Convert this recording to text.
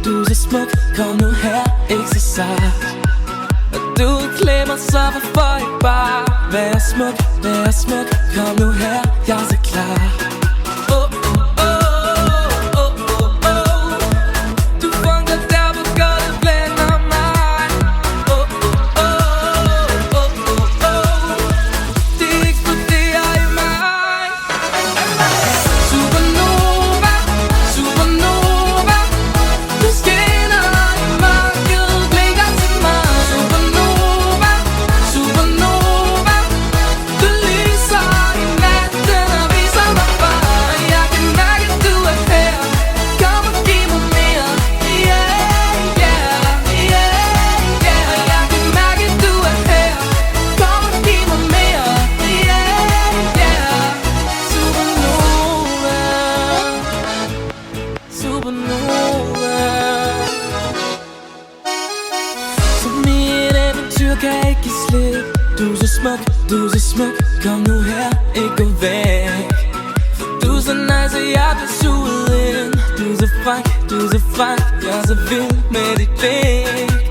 du er så smuk. Kom nu her, ikke så sart. Og du klæder mig så, hvorfor ikke bare være smuk, være smuk. Kom nu her, jeg er så klar. Kan ikke give slip. Du er så smuk, du er så smuk. Kom nu her, ikke gå væk. For du er så nice, og jeg bliver suget ind. Du er så fræk, du er så fræk. Jeg er så vild med dit blik.